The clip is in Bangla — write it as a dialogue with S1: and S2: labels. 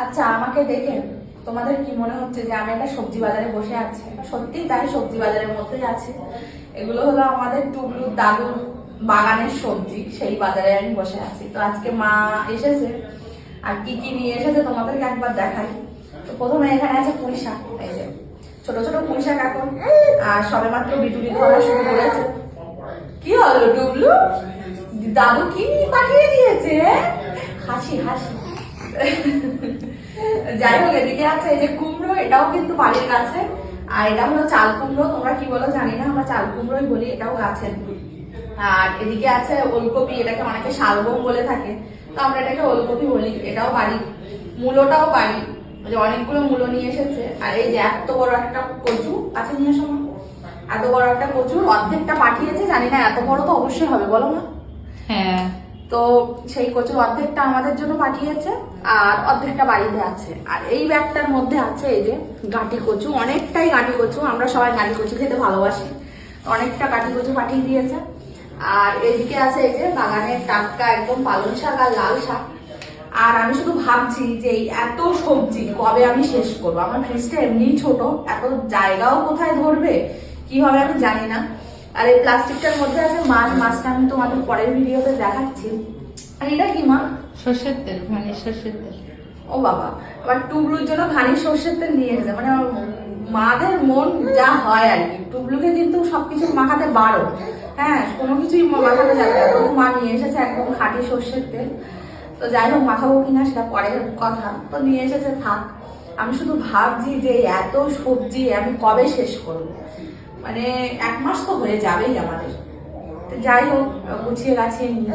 S1: আচ্ছা, আমাকে দেখে তোমাদের কি মনে হচ্ছে যে আমি একটা সবজি বাজারে বসে আছি? সত্যিই তাই, সবজি বাজারের মধ্যেই আছি। এগুলো হলো আমাদের টুবলুর দাদুর বাগানের সবজি, সেই বাজারে আমি বসে আছি। তো আজকে মা এসেছে, আর কি কি নিয়ে এসেছে তোমাদেরকে একবার দেখাই। তো প্রথমে এখানে আছে পুঁই শাক, এই যে ছোট ছোট পুঁই শাক এখন, আর সবে মাত্র বিটুলি ধরা শুরু করেছে। কি হলো টুবলু, দাদু কি নিয়ে পাঠিয়ে দিয়েছে? হাসি হাসি। যাই হোক, এদিকে আছে এই যে কুমড়ো, এটাও কিন্তু বাড়ির গাছে। আর এটা হলো চাল কুমড়ো, তোমরা কি বলো জানি না, আমরা চাল কুমড়োই বলি, এটাও গাছের। আর এদিকে আছে ওলকপি, এটাকে অনেকে শালগম বলে থাকে, তো আমরা এটাকে ওলকপি বলি, এটাও বাড়ি। মূলোটাও বাড়ি, যে অনেকগুলো মূলো নিয়ে এসেছে। আর এই যে এত বড় একটা কচু আছে, নিয়ে আসো, এত বড় একটা কচুর অর্ধেকটা পাঠিয়েছে, জানি না এত বড় তো অবশ্যই হবে, বলো না?
S2: হ্যাঁ,
S1: তো সেই কচুর অর্ধেকটা আমাদের জন্য পাঠিয়েছে, আর অর্ধেকটা বাড়িতে আছে। আর এই ব্যাগটার মধ্যে আছে এই যে গাঁটি কচু, অনেকটাই গাঁটি কচু, আমরা সবাই গাঁটি কচু খেতে ভালোবাসি, অনেকটা গাঁটি কচু পাঠিয়ে দিয়েছে। আর এদিকে আছে এই যে বাগানের টাটকা একদম পালং শাক আর লাল শাক। আর আমি শুধু ভাবছি যে এই এত সবজি কবে আমি শেষ করবো, আমার ফ্রিজটা এমনিই ছোট, এত জায়গাও কোথায় ধরবে কিভাবে আমি জানি না। আর এই প্লাস্টিকটার মধ্যে আছে মাছ, মাছটা আমি তোমাদের পরের ভিডিওতে দেখাচ্ছি। আর এটা কি মা?
S2: সর্ষের তেল, মানে সর্ষের তেল।
S1: ও বাবা, আবার টুবলুর জন্য ঘানি সর্ষের তেল নিয়ে এসেছে। মানে মাদের মন যা হয় আর কি, টুবলুকে কিন্তু সবকিছু মাখাতে বারো, হ্যাঁ, কোনো কিছুই মাখাতে যাবে না, তবু মা নিয়ে এসেছে একদম খাঁটি সর্ষের তেল। তো যাই হোক, মাখাবো কিনা সেটা পরের কথা, তো নিয়ে এসেছে থাক। আমি শুধু ভাবছি যে এত সবজি আমি কবে শেষ করব, মানে 1 মাস তো হয়ে যাবেই আমাদের। তো যাই হোক, গুছিয়ে গাছিয়ে নিই।